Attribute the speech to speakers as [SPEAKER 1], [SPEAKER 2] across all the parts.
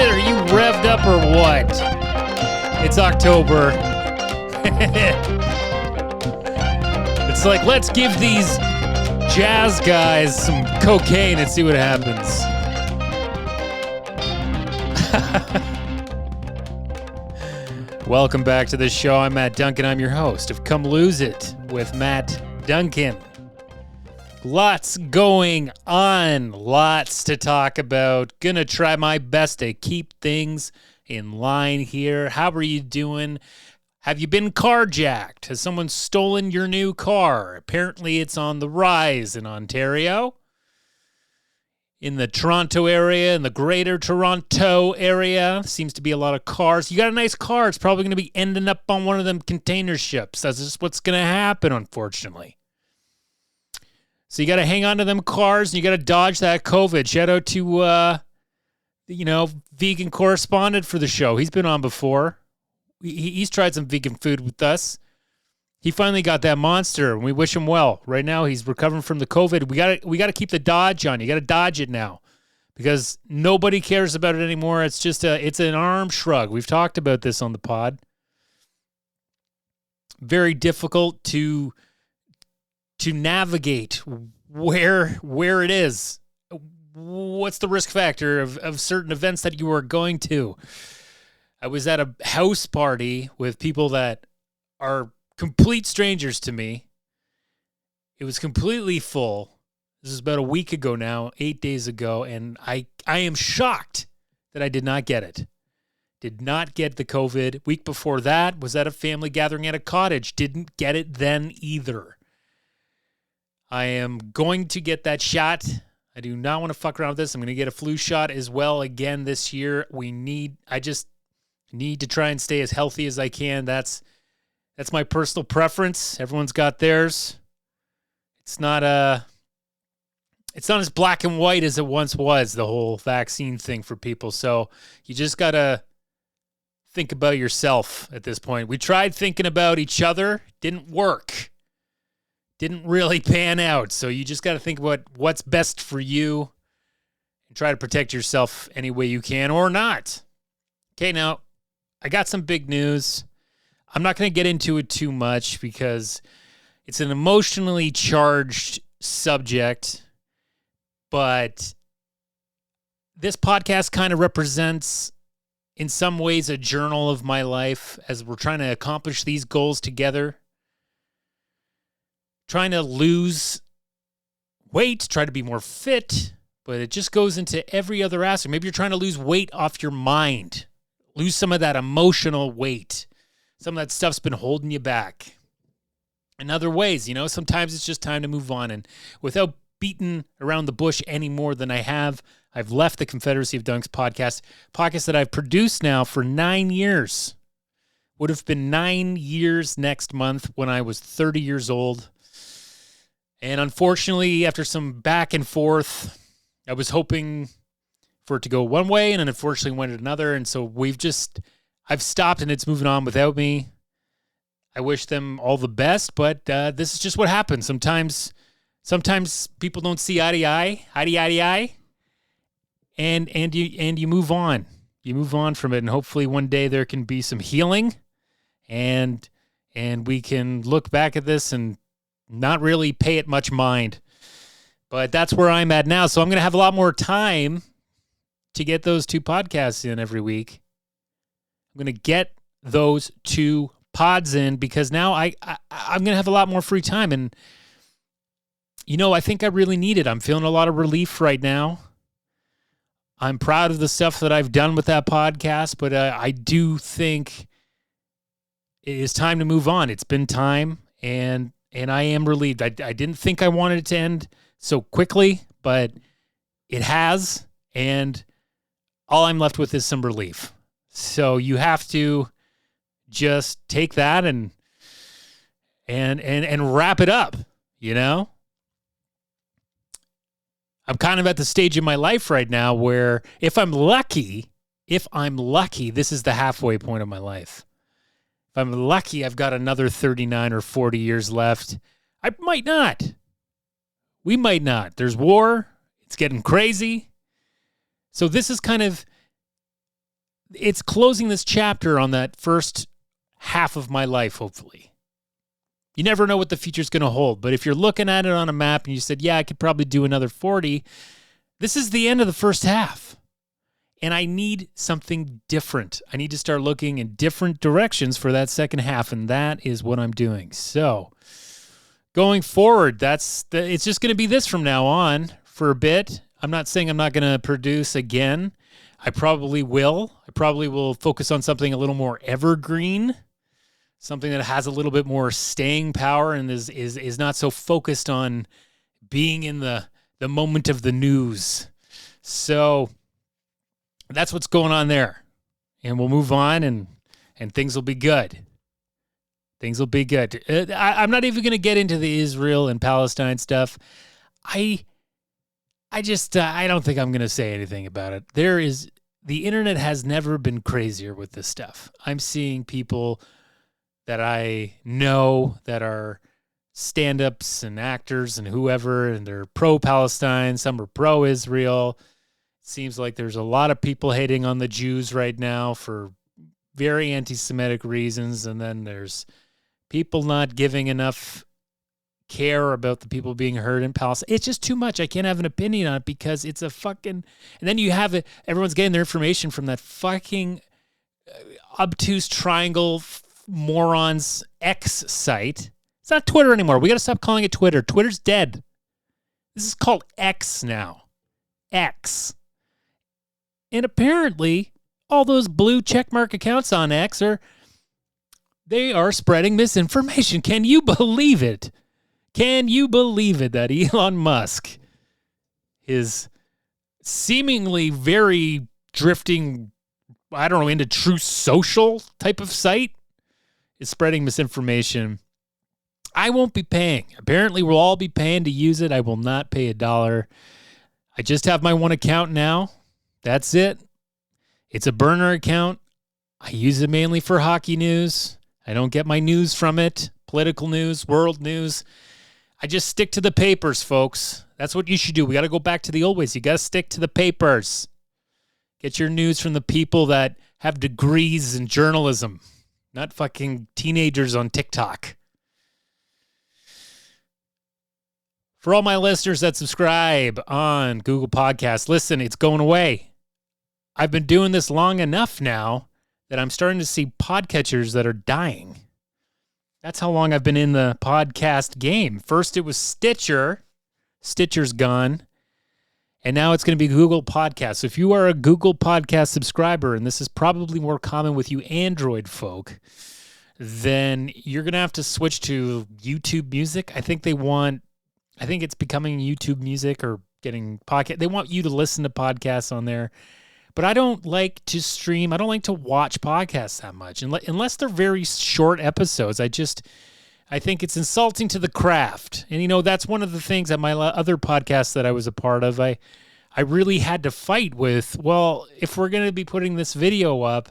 [SPEAKER 1] shit, are you revved up or what? It's October. It's like, let's give these jazz guys some cocaine and see what happens. Welcome back to the show. I'm Matt Duncan. I'm your host of Come Lose It with Matt Duncan. Lots going on, lots to talk about. Gonna try my best to keep things in line here. How are you doing? Have you been carjacked? Has someone stolen your new car? Apparently it's on the rise in Ontario. In the Toronto area, in the greater Toronto area, seems to be a lot of cars. You got a nice car, it's probably going to be ending up on one of them container ships. That's just what's going to happen, unfortunately. So you got to hang on to them cars, and you got to dodge that COVID. Shout out to, vegan correspondent for the show. He's been on before. He's tried some vegan food with us. He finally got that monster, and we wish him well. Right now, he's recovering from the COVID. We got to keep the dodge on. You got to dodge it now, because nobody cares about it anymore. It's just it's an arm shrug. We've talked about this on the pod. Very difficult to navigate where it is. What's the risk factor of certain events that you are going to? I was at a house party with people that are complete strangers to me. It was completely full. This is about a week ago now, 8 days ago, and I am shocked that I did not get it. Did not get the COVID. Week before that was at a family gathering at a cottage. Didn't get it then either. I am going to get that shot. I do not want to fuck around with this. I'm going to get a flu shot as well again this year. I just need to try and stay as healthy as I can. That's my personal preference. Everyone's got theirs. It's not as black and white as it once was, the whole vaccine thing for people. So you just got to think about yourself at this point. We tried thinking about each other. Didn't work. Didn't really pan out. So you just got to think about what's best for you and try to protect yourself any way you can or not. Okay, now I got some big news. I'm not going to get into it too much because it's an emotionally charged subject, but this podcast kind of represents, in some ways, a journal of my life as we're trying to accomplish these goals together. Trying to lose weight, try to be more fit, but it just goes into every other aspect. Maybe you're trying to lose weight off your mind, lose some of that emotional weight. Some of that stuff's been holding you back. In other ways, sometimes it's just time to move on. And without beating around the bush any more than I have, I've left the Confederacy of Dunks podcast that I've produced now for 9 years. Would have been 9 years next month when I was 30 years old. And unfortunately, after some back and forth, I was hoping for it to go one way, and then unfortunately went another. And so I've stopped, and it's moving on without me. I wish them all the best, but this is just what happens. Sometimes people don't see eye to eye, and you move on. You move on from it, and hopefully one day there can be some healing, and we can look back at this and not really pay it much mind. But that's where I'm at now. So I'm going to have a lot more time to get those 2 podcasts in every week. I'm going to get those 2 pods in because now I'm going to have a lot more free time. And, I think I really need it. I'm feeling a lot of relief right now. I'm proud of the stuff that I've done with that podcast, but I do think it is time to move on. It's been time, and I am relieved. I didn't think I wanted it to end so quickly, but it has, and all I'm left with is some relief. So you have to just take that and wrap it up, I'm kind of at the stage in my life right now where if I'm lucky, this is the halfway point of my life. If I'm lucky, I've got another 39 or 40 years left. I might not. We might not. There's war. It's getting crazy. So this is kind of it's closing this chapter on that first half of my life, hopefully. You never know what the future's going to hold, but if you're looking at it on a map and you said, yeah, I could probably do another 40, this is the end of the first half. And I need something different. I need to start looking in different directions for that second half, and that is what I'm doing. So going forward, it's just going to be this from now on for a bit. I'm not saying I'm not going to produce again. I probably will. I probably will focus on something a little more evergreen, something that has a little bit more staying power and is not so focused on being in the moment of the news. So that's what's going on there. And we'll move on and things will be good. Things will be good. I'm not even going to get into the Israel and Palestine stuff. I don't think I'm going to say anything about it. The internet has never been crazier with this stuff. I'm seeing people that I know that are stand-ups and actors and whoever, and they're pro-Palestine, some are pro-Israel. It seems like there's a lot of people hating on the Jews right now for very anti-Semitic reasons, and then there's people not giving enough care about the people being hurt in Palestine. It's just too much. I can't have an opinion on it because it's a fucking... And then you have it, everyone's getting their information from that fucking obtuse triangle morons X site. It's not Twitter anymore. We got to stop calling it Twitter. Twitter's dead. This is called X now. X. And apparently, all those blue checkmark accounts on X they are spreading misinformation. Can you believe it? Can you believe it that Elon Musk, his seemingly very drifting, I don't know, into Truth Social type of site, is spreading misinformation? I won't be paying. Apparently, we'll all be paying to use it. I will not pay $1. I just have my one account now. That's it. It's a burner account. I use it mainly for hockey news. I don't get my news from it. Political news, world news. I just stick to the papers, folks. That's what you should do. We got to go back to the old ways. You got to stick to the papers. Get your news from the people that have degrees in journalism, not fucking teenagers on TikTok. For all my listeners that subscribe on Google Podcasts, listen, it's going away. I've been doing this long enough now that I'm starting to see podcatchers that are dying. That's how long I've been in the podcast game. First, it was Stitcher. Stitcher's gone. And now it's going to be Google Podcasts. So if you are a Google Podcast subscriber, and this is probably more common with you Android folk, then you're going to have to switch to YouTube Music. I think it's becoming YouTube Music or getting podcast. They want you to listen to podcasts on there. But I don't like to stream. I don't like to watch podcasts that much. Unless they're very short episodes. I think it's insulting to the craft. And, that's one of the things at my other podcasts that I was a part of. I really had to fight with, well, if we're going to be putting this video up,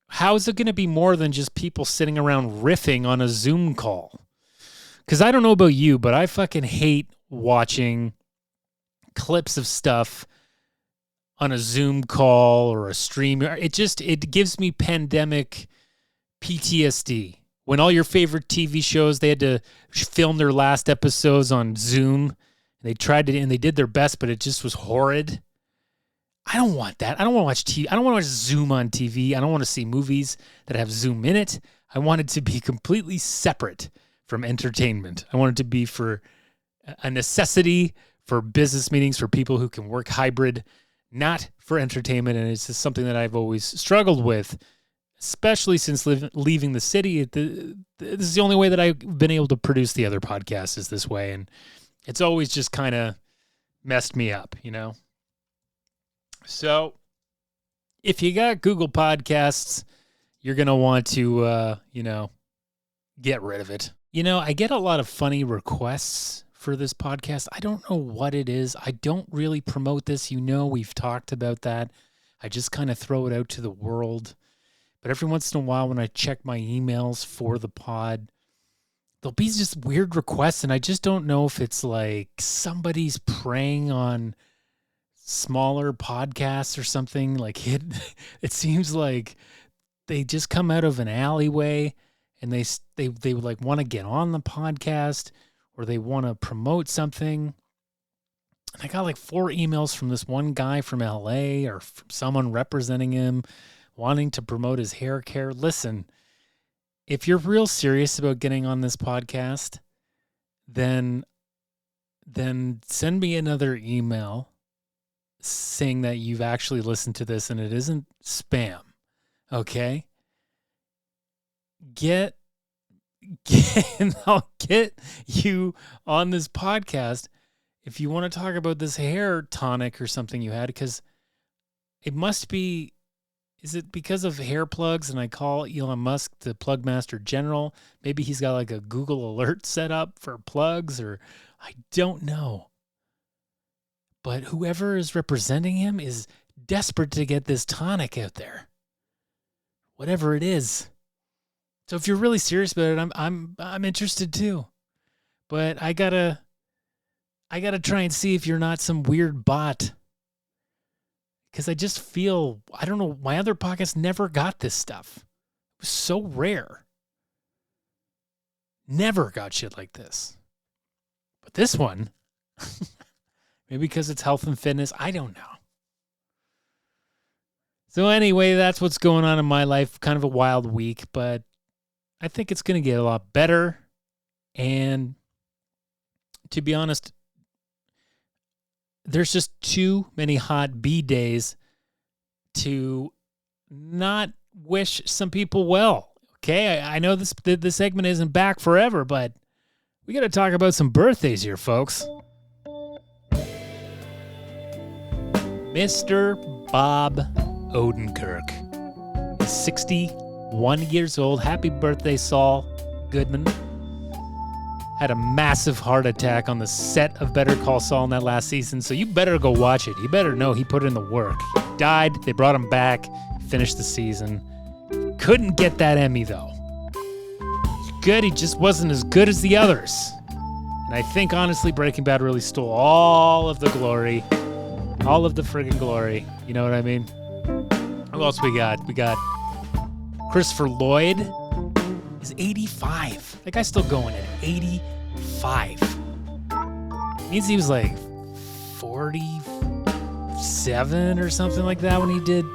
[SPEAKER 1] how is it going to be more than just people sitting around riffing on a Zoom call? Because I don't know about you, but I fucking hate watching clips of stuff on a Zoom call or a stream. It gives me pandemic PTSD. When all your favorite TV shows, they had to film their last episodes on Zoom, and they tried to, and they did their best, but it just was horrid. I don't want that. I don't want to watch TV. I don't want to watch Zoom on TV. I don't want to see movies that have Zoom in it. I want it to be completely separate from entertainment. I want it to be for a necessity for business meetings, for people who can work hybrid, not for entertainment. And it's just something that I've always struggled with, especially since leaving the city. This is the only way that I've been able to produce the other podcasts is this way. And it's always just kind of messed me up, So if you got Google Podcasts, you're going to want to, get rid of it. I get a lot of funny requests for this podcast. I don't know what it is. I don't really promote this. We've talked about that. I just kind of throw it out to the world. But every once in a while when I check my emails for the pod, there'll be just weird requests, and I just don't know if it's like somebody's preying on smaller podcasts or something. Like it seems like they just come out of an alleyway and they would like want to get on the podcast or they want to promote something. And I got like 4 emails from this one guy from LA or from someone representing him wanting to promote his hair care. Listen, if you're real serious about getting on this podcast, then send me another email saying that you've actually listened to this and it isn't spam. Okay? And I'll get you on this podcast if you want to talk about this hair tonic or something you had, because it must be, is it because of hair plugs and I call Elon Musk the plug master general? Maybe he's got like a Google alert set up for plugs, or I don't know. But whoever is representing him is desperate to get this tonic out there. Whatever it is. So if you're really serious about it, I'm interested too. But I gotta try and see if you're not some weird bot. Because I just feel, I don't know, my other podcasts never got this stuff. It was so rare. Never got shit like this. But this one, maybe because it's health and fitness, I don't know. So anyway, that's what's going on in my life. Kind of a wild week, but I think it's going to get a lot better. And to be honest, there's just too many hot bee days to not wish some people well. Okay, I know this segment isn't back forever, but we got to talk about some birthdays here, folks. Mr. Bob Odenkirk is 61 years old. Happy birthday, Saul Goodman. Had a massive heart attack on the set of Better Call Saul in that last season, so you better go watch it. You better know he put in the work. He died, they brought him back, finished the season. Couldn't get that Emmy, though. He's good, he just wasn't as good as the others. And I think, honestly, Breaking Bad really stole all of the glory. All of the friggin' glory. You know what I mean? Who else we got? We got Christopher Lloyd. He's 85. That guy's still going at 85. Means he was like 47 or something like that when he did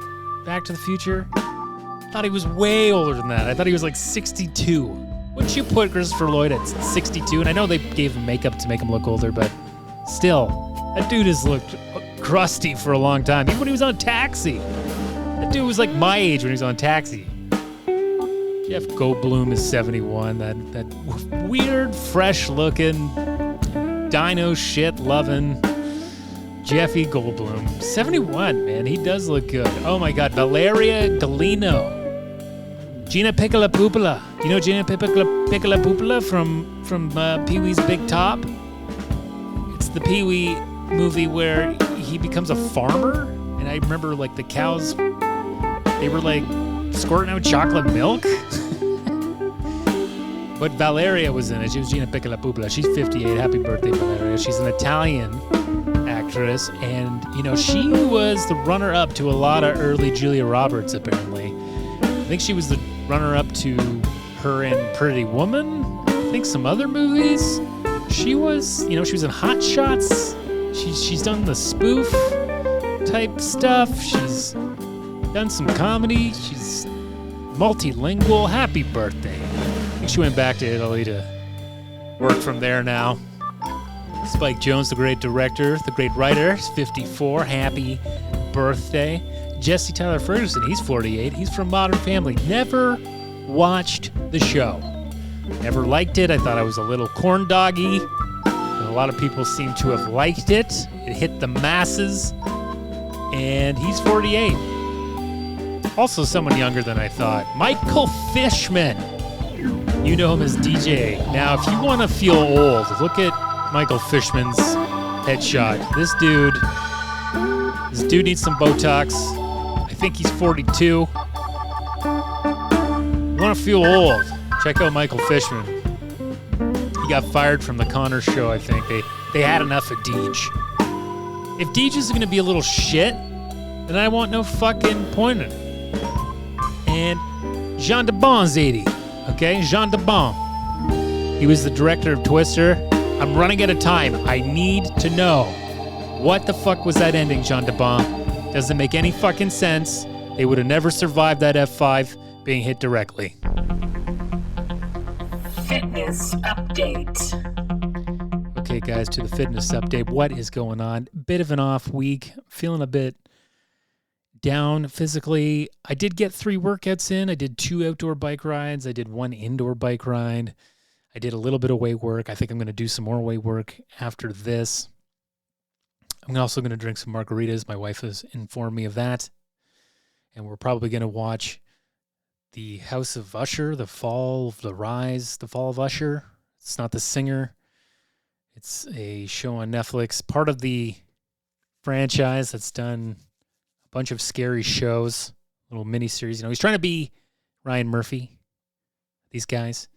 [SPEAKER 1] Back to the Future. I thought he was way older than that. I thought he was like 62. Wouldn't you put Christopher Lloyd at 62? And I know they gave him makeup to make him look older, but still, that dude has looked crusty for a long time. Even when he was on Taxi. That dude was like my age when he was on Taxi. Jeff Goldblum is 71. That weird, fresh-looking, dino shit-loving Jeffy Goldblum. 71, man. He does look good. Oh, my God. Valeria Golino. Gina Piccola-Poopola. Do you know Gina Piccola-Poopola from Pee-wee's Big Top? It's the Pee-wee movie where he becomes a farmer. And I remember, like, the cows, they were, like, squirting out chocolate milk. But Valeria was in it. She was Gina Piccola-Poopola. She's 58. Happy birthday, Valeria. She's an Italian actress. And, you know, she was the runner-up to a lot of early Julia Roberts, apparently. I think she was the runner-up to her in Pretty Woman. I think some other movies. She was, you know, she was in Hot Shots. She's done the spoof type stuff. She's done some comedy. She's multilingual. Happy birthday. I think she went back to Italy to work from there now. Spike Jonze, the great director, the great writer, is 54. Happy birthday. Jesse Tyler Ferguson, he's 48. He's from Modern Family. Never watched the show. Never liked it. I thought I was a little corn doggy. A lot of people seem to have liked it. It hit the masses. And he's 48. Also someone younger than I thought. Michael Fishman. You know him as DJ. Now, if you want to feel old, look at Michael Fishman's headshot. This dude needs some Botox. I think he's 42. You want to feel old, check out Michael Fishman. He got fired from the Connor show, I think. They had enough of Deej. If Deej is going to be a little shit, then I want no fucking point in it. And Jean de Bon's 80. Okay? Jean de Bon. He was the director of Twister. I'm running out of time. I need to know. What the fuck was that ending, Jean de Bon? Doesn't make any fucking sense. They would have never survived that F5 being hit directly.
[SPEAKER 2] Fitness update.
[SPEAKER 1] Okay, guys, to the fitness update. What is going on? Bit of an off week. Feeling a bit down physically. I did get 3 workouts in. I did 2 outdoor bike rides. I did 1 indoor bike ride. I did a little bit of weight work. I think I'm going to do some more weight work after this. I'm also going to drink some margaritas. My wife has informed me of that. And we're probably going to watch The House of Usher, The Fall of Usher. It's not The Singer. It's a show on Netflix, part of the franchise that's done a bunch of scary shows, little miniseries. You know, he's trying to be Ryan Murphy. These guys,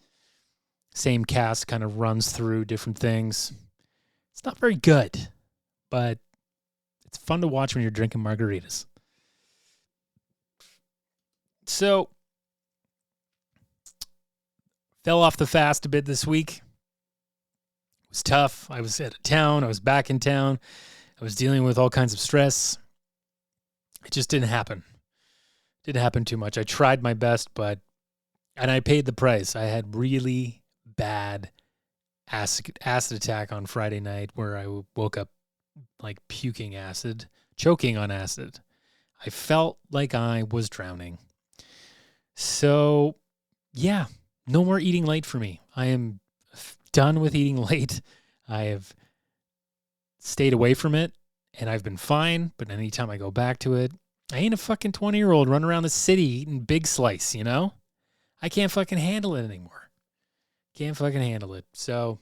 [SPEAKER 1] same cast, kind of runs through different things. It's not very good, but it's fun to watch when you're drinking margaritas. So, fell off the fast a bit this week. It was tough. I was out of town. I was back in town. I was dealing with all kinds of stress. It just didn't happen. Didn't happen too much. I tried my best, and I paid the price. I had really bad acid attack on Friday night where I woke up like puking acid, choking on acid. I felt like I was drowning. So, yeah, no more eating late for me. I am done with eating late. I have stayed away from it, and I've been fine, but anytime I go back to it, I ain't a fucking 20-year-old running around the city eating Big Slice, you know? I can't fucking handle it anymore. Can't fucking handle it. So,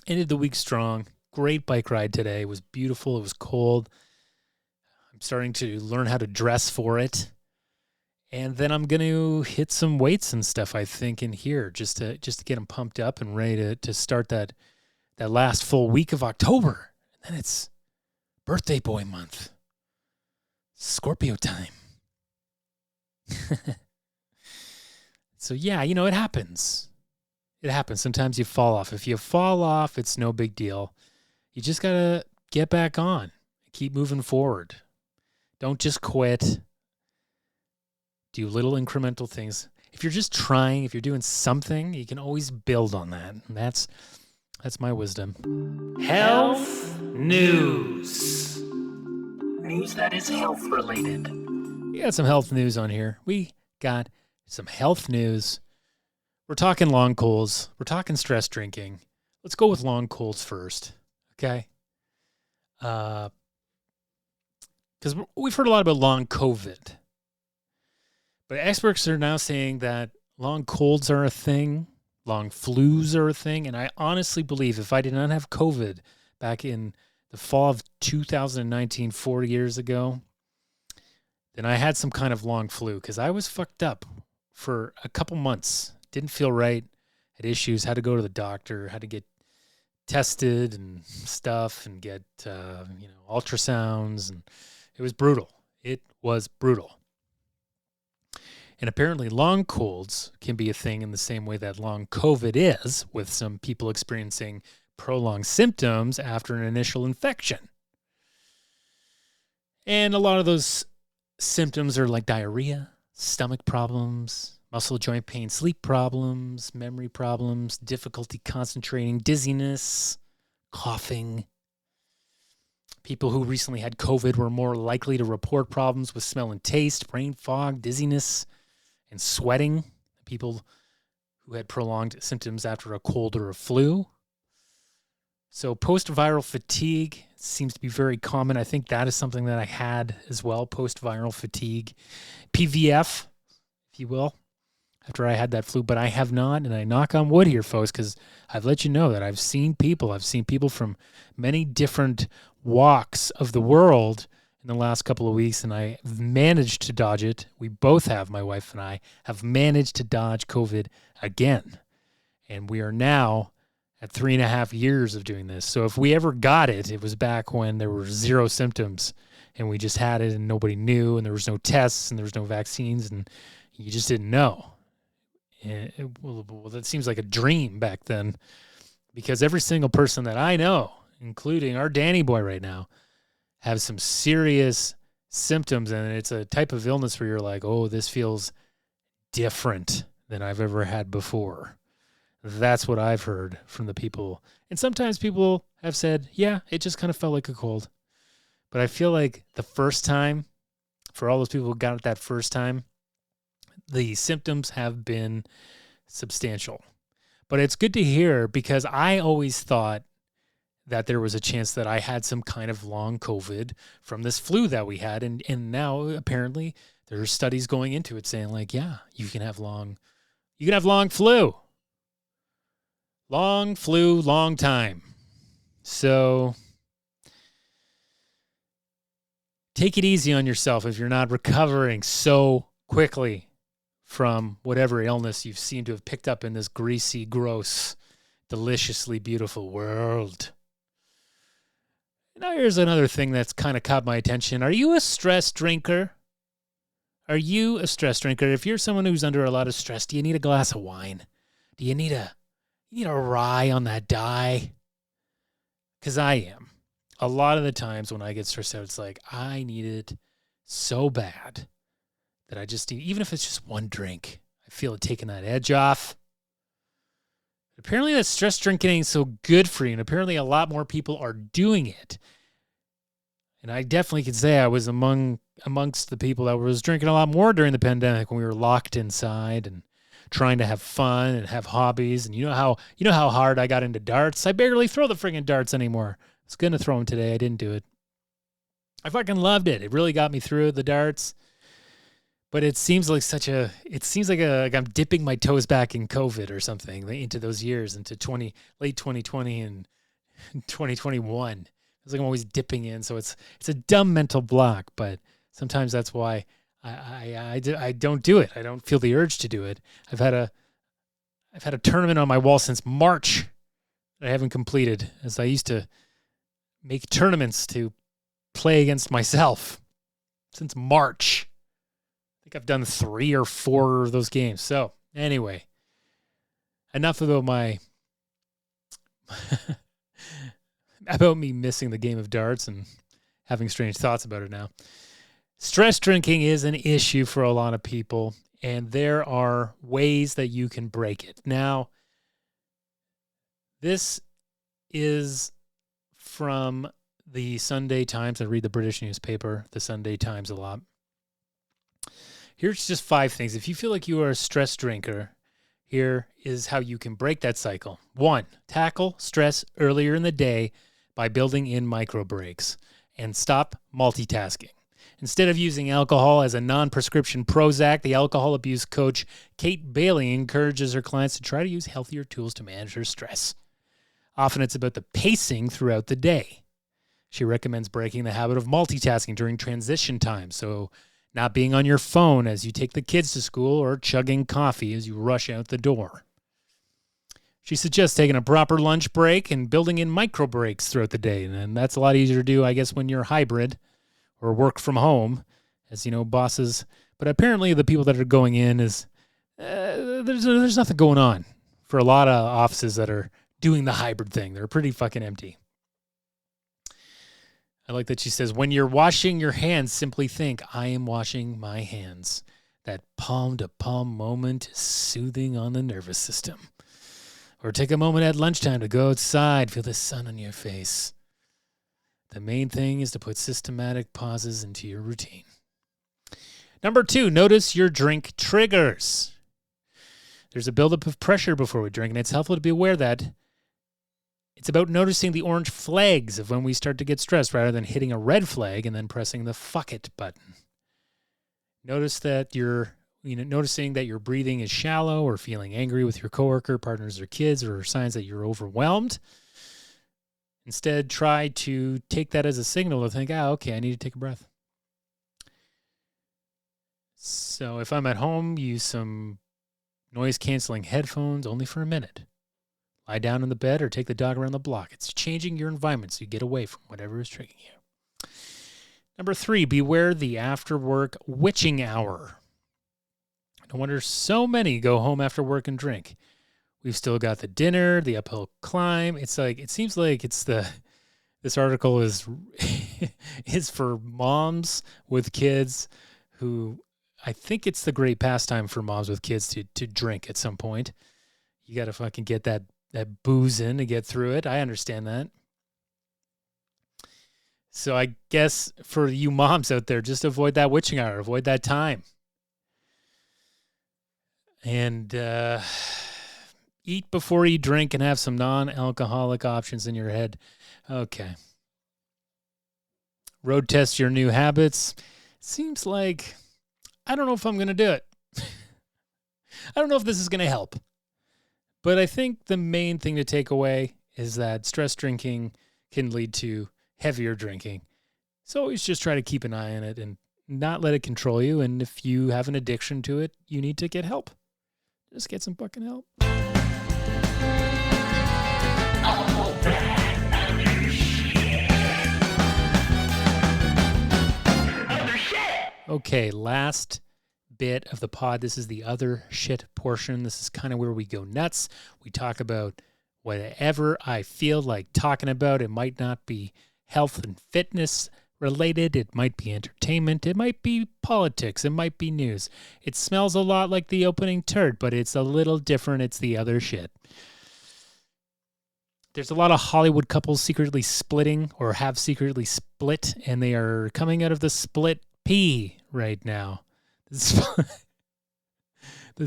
[SPEAKER 1] ended the week strong. Great bike ride today. It was beautiful. It was cold. I'm starting to learn how to dress for it. And then I'm going to hit some weights and stuff, I think, in here just to get them pumped up and ready to start that last full week of October. And then it's birthday boy month. Scorpio time. So, yeah, you know, it happens. It happens. Sometimes you fall off. If you fall off, it's no big deal. You just got to get back on. Keep moving forward. Don't just quit. Do little incremental things. If you're just trying, if you're doing something, you can always build on that. And that's my wisdom.
[SPEAKER 2] Health news. News that is health related.
[SPEAKER 1] We got some health news on here. We got some health news. We're talking long colds. We're talking stress drinking. Let's go with long colds first. Okay? Because we've heard a lot about long COVID. But experts are now saying that long colds are a thing, long flus are a thing, and I honestly believe if I did not have COVID back in the fall of 2019, 4 years ago, then I had some kind of long flu because I was fucked up for a couple months. Didn't feel right, had issues, had to go to the doctor, had to get tested and stuff and get ultrasounds, and it was brutal. It was brutal. And apparently long colds can be a thing in the same way that long COVID is, with some people experiencing prolonged symptoms after an initial infection. And a lot of those symptoms are like diarrhea, stomach problems, muscle joint pain, sleep problems, memory problems, difficulty concentrating, dizziness, coughing. People who recently had COVID were more likely to report problems with smell and taste, brain fog, dizziness, and sweating. People who had prolonged symptoms after a cold or a flu. So post-viral fatigue seems to be very common. I think that is something that I had as well, post-viral fatigue. PVF, if you will, after I had that flu, but I have not, and I knock on wood here, folks, because I've let you know that I've seen people from many different walks of the world in the last couple of weeks, and I've managed to dodge it. We both have, my wife and I, have managed to dodge COVID again. And we are now at 3.5 years of doing this. So if we ever got it, it was back when there were 0 symptoms and we just had it and nobody knew and there was no tests and there was no vaccines and you just didn't know. Well, that seems like a dream back then, because every single person that I know, including our Danny boy right now, have some serious symptoms, and it's a type of illness where you're like, oh, this feels different than I've ever had before. That's what I've heard from the people. And sometimes people have said, yeah, it just kind of felt like a cold. But I feel like the first time, for all those people who got it that first time, the symptoms have been substantial. But it's good to hear, because I always thought that there was a chance that I had some kind of long COVID from this flu that we had. And now apparently there are studies going into it saying like, yeah, you can have long flu. Long flu, long time. So take it easy on yourself if you're not recovering so quickly from whatever illness you seem to have picked up in this greasy, gross, deliciously beautiful world. Now here's another thing that's kind of caught my attention. Are you a stress drinker? Are you a stress drinker? If you're someone who's under a lot of stress, do you need a glass of wine? Do you need a rye on that die? Because I am. A lot of the times when I get stressed out, it's like I need it so bad that I just need, even if it's just one drink, I feel it taking that edge off. Apparently that stress drinking ain't so good for you, and apparently a lot more people are doing it. And I definitely can say I was amongst the people that was drinking a lot more during the pandemic when we were locked inside and trying to have fun and have hobbies. And you know how hard I got into darts? I barely throw the friggin' darts anymore. I was going to throw them today. I didn't do it. I fucking loved it. It really got me through the darts. But it seems like like I'm dipping my toes back in COVID or something into those years, into late 2020 and 2021. It's like I'm always dipping in. So it's a dumb mental block, but sometimes that's why I don't do it. I don't feel the urge to do it. I've had a tournament on my wall since March that I haven't completed, as I used to make tournaments to play against myself since March. I think I've done 3 or 4 of those games. So anyway, enough about about me missing the game of darts and having strange thoughts about it now. Stress drinking is an issue for a lot of people, and there are ways that you can break it. Now, this is from the Sunday Times. I read the British newspaper, the Sunday Times, a lot. Here's just 5 things. If you feel like you are a stress drinker, here is how you can break that cycle. 1, tackle stress earlier in the day by building in micro breaks, and stop multitasking. Instead of using alcohol as a non-prescription Prozac, the alcohol abuse coach Kate Bailey encourages her clients to try to use healthier tools to manage their stress. Often it's about the pacing throughout the day. She recommends breaking the habit of multitasking during transition time, so not being on your phone as you take the kids to school or chugging coffee as you rush out the door. She suggests taking a proper lunch break and building in micro breaks throughout the day, and that's a lot easier to do, I guess, when you're hybrid or work from home, as you know, bosses. But apparently the people that are going in is there's nothing going on for a lot of offices that are doing the hybrid thing. They're pretty fucking empty. I like that she says, when you're washing your hands, simply think, I am washing my hands. That palm-to-palm moment is soothing on the nervous system. Or take a moment at lunchtime to go outside, feel the sun on your face. The main thing is to put systematic pauses into your routine. Number 2, notice your drink triggers. There's a buildup of pressure before we drink, and it's helpful to be aware that it's about noticing the orange flags of when we start to get stressed rather than hitting a red flag and then pressing the fuck it button. Notice that noticing that your breathing is shallow or feeling angry with your coworker, partners, or kids are signs that you're overwhelmed. Instead, try to take that as a signal to think, okay, I need to take a breath. So if I'm at home, use some noise-canceling headphones only for a minute. Lie down in the bed or take the dog around the block. It's changing your environment so you get away from whatever is triggering you. Number 3, beware the after-work witching hour. No wonder so many go home after work and drink. We've still got the dinner, the uphill climb. It seems like this article is is for moms with kids who, I think it's the great pastime for moms with kids to drink at some point. You got to fucking get that booze in to get through it. I understand that. So I guess for you moms out there, just avoid that witching hour, avoid that time. And eat before you drink and have some non-alcoholic options in your head. Okay. Road test your new habits. Seems like I don't know if I'm going to do it. I don't know if this is going to help. But I think the main thing to take away is that stress drinking can lead to heavier drinking. So always just try to keep an eye on it and not let it control you. And if you have an addiction to it, you need to get help. Just get some fucking help. Okay, last bit of the pod. This is the other shit portion. This is kind of where we go nuts. We talk about whatever I feel like talking about. It might not be health and fitness related. It might be entertainment. It might be politics. It might be news. It smells a lot like the opening turd, but it's a little different. It's the other shit. There's a lot of Hollywood couples secretly splitting or have secretly split, and they are coming out of the split pea right now. The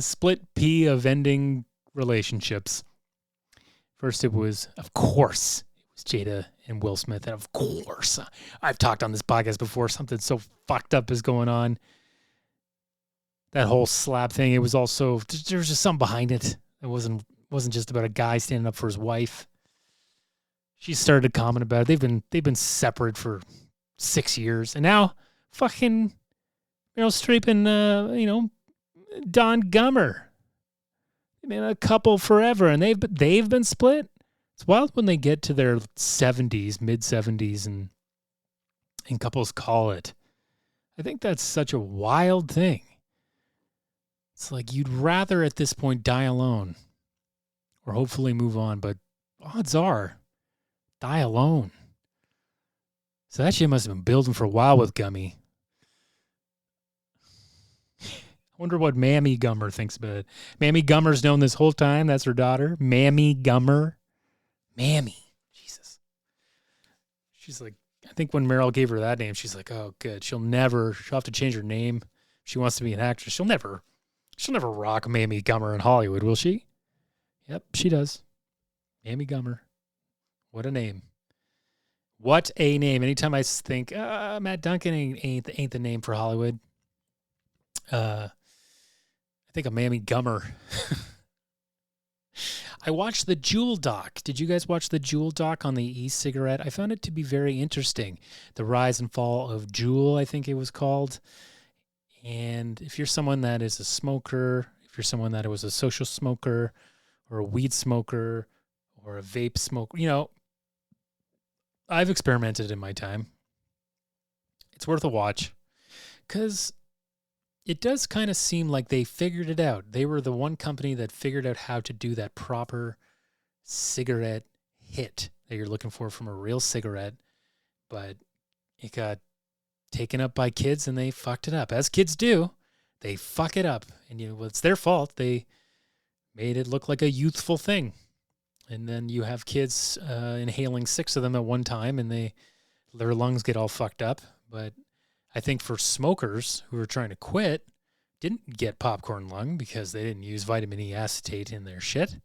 [SPEAKER 1] split pea of ending relationships. First, it was Jada and Will Smith. And of course, I've talked on this podcast before, something so fucked up is going on. That whole slap thing, it was also, there was just something behind it. It wasn't just about a guy standing up for his wife. She started to comment about it. They've been separate for 6 years. And now fucking Meryl Streep and Don Gummer. They've been a couple forever, and they've been split. It's wild when they get to their 70s, mid-70s, and couples call it. I think that's such a wild thing. It's like you'd rather at this point die alone or hopefully move on, but odds are die alone. So that shit must have been building for a while with Gummy. I wonder what Mammy Gummer thinks about it. Mammy Gummer's known this whole time. That's her daughter. Mammy Gummer. Mammy. Jesus. She's like, I think when Meryl gave her that name, she's like, oh, good. She'll have to change her name. She wants to be an actress. She'll never rock Mammy Gummer in Hollywood, will she? Yep, she does. Mammy Gummer. What a name. What a name. Anytime I think, Matt Duncan ain't the name for Hollywood. I think of Mammy Gummer. I watched the Juul doc. Did you guys watch the Juul doc on the e-cigarette? I found it to be very interesting. The Rise and Fall of Juul, I think it was called. And if you're someone that is a smoker, if you're someone that was a social smoker or a weed smoker or a vape smoker, I've experimented in my time. It's worth a watch because it does kind of seem like they figured it out. They were the one company that figured out how to do that proper cigarette hit that you're looking for from a real cigarette, but it got taken up by kids and they fucked it up. As kids do, they fuck it up. And it's their fault. They made it look like a youthful thing. And then you have kids inhaling 6 of them at one time and their lungs get all fucked up. But I think for smokers who are trying to quit, didn't get popcorn lung because they didn't use vitamin E acetate in their shit.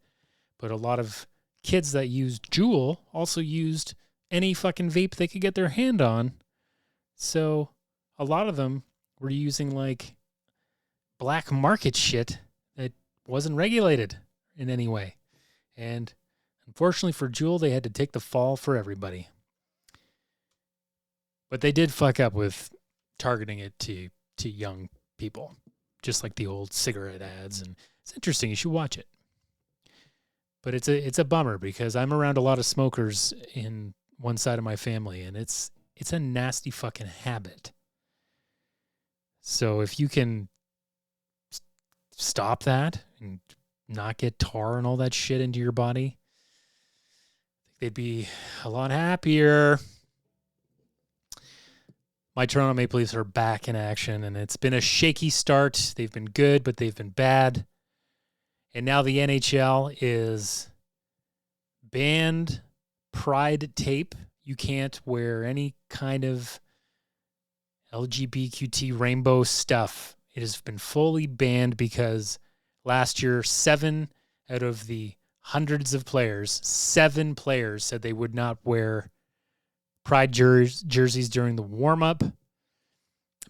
[SPEAKER 1] But a lot of kids that used Juul also used any fucking vape they could get their hand on. So a lot of them were using like black market shit that wasn't regulated in any way. And unfortunately for Juul, they had to take the fall for everybody. But they did fuck up with targeting it to young people, just like the old cigarette ads. And it's interesting. You should watch it. But it's a bummer because I'm around a lot of smokers in one side of my family, and it's a nasty fucking habit. So if you can stop that and not get tar and all that shit into your body, they'd be a lot happier. My Toronto Maple Leafs are back in action, and it's been a shaky start. They've been good, but they've been bad. And now the NHL is banned Pride tape. You can't wear any kind of LGBTQ rainbow stuff. It has been fully banned because last year, 7 out of the hundreds of players, 7 players said they would not wear Pride jerseys during the warm-up.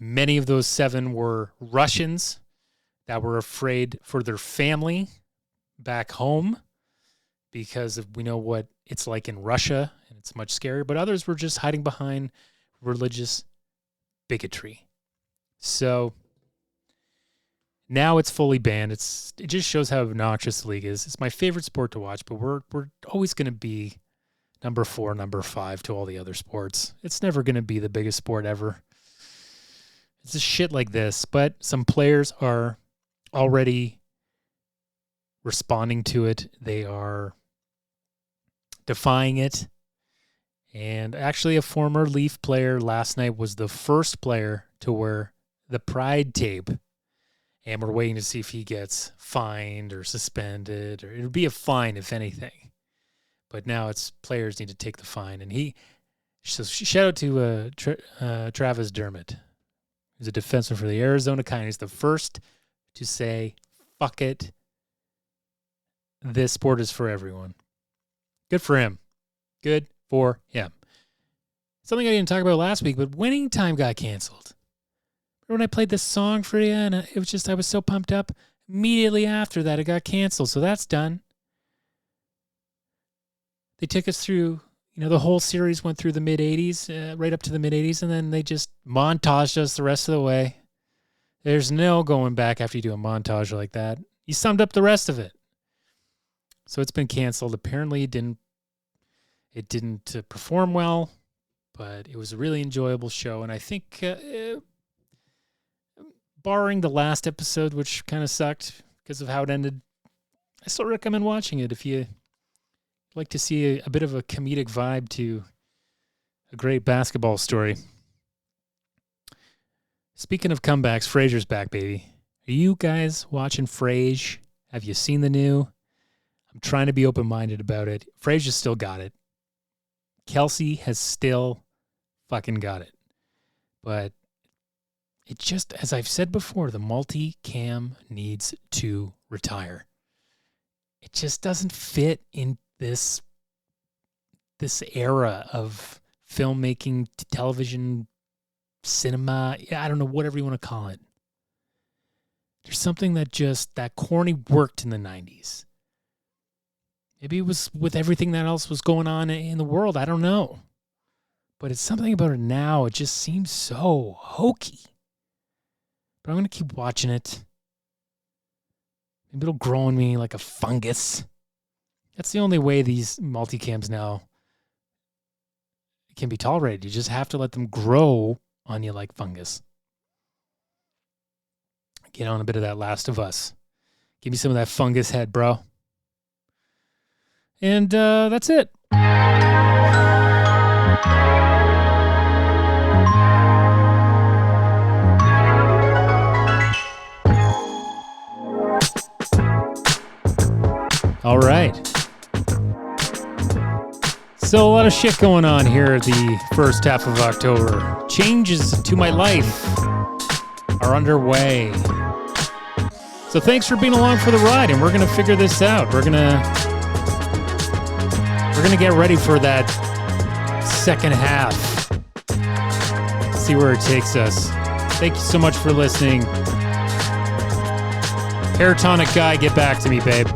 [SPEAKER 1] Many of those 7 were Russians that were afraid for their family back home because we know what it's like in Russia, and it's much scarier. But others were just hiding behind religious bigotry. So now it's fully banned. It just shows how obnoxious the league is. It's my favorite sport to watch, but we're always going to be number 4, number 5 to all the other sports. It's never going to be the biggest sport ever. It's just shit like this, but some players are already responding to it. They are defying it. And actually, a former Leaf player last night was the first player to wear the Pride tape. And we're waiting to see if he gets fined or suspended, or it'll be a fine, if anything. But now it's players need to take the fine. And so shout out to Travis Dermott, who's a defenseman for the Arizona Coyotes. He's the first to say, fuck it. This sport is for everyone. Good for him. Good for him. Something I didn't talk about last week, but Winning Time got canceled. Remember when I played this song for you, and it was just, I was so pumped up. Immediately after that, it got canceled. So that's done. They took us through, the whole series went through the mid-'80s, right up to the mid-'80s, and then they just montaged us the rest of the way. There's no going back after you do a montage like that. You summed up the rest of it. So it's been canceled. Apparently it didn't perform well, but it was a really enjoyable show. And I think, barring the last episode, which kind of sucked because of how it ended, I still recommend watching it if you like to see a bit of a comedic vibe to a great basketball story. Speaking of comebacks, Frasier's back, baby. Are you guys watching Frasier? Have you seen the new? I'm trying to be open-minded about it. Frasier's still got it. Kelsey has still fucking got it. But it just, as I've said before, the multi-cam needs to retire. It just doesn't fit in this era of filmmaking, television, cinema. I don't know, whatever you want to call it. There's something that corny worked in the 90s. Maybe it was with everything that else was going on in the world. I don't know. But it's something about it now. It just seems so hokey. But I'm going to keep watching it. Maybe it'll grow on me like a fungus. That's the only way these multicams now can be tolerated. You just have to let them grow on you like fungus. Get on a bit of that Last of Us. Give me some of that fungus head, bro. And that's it. All right. So a lot of shit going on here the first half of October. Changes to my life are underway. So thanks for being along for the ride, and we're going to figure this out. We're going to get ready for that second half. See where it takes us. Thank you so much for listening. Hair tonic guy, get back to me, babe.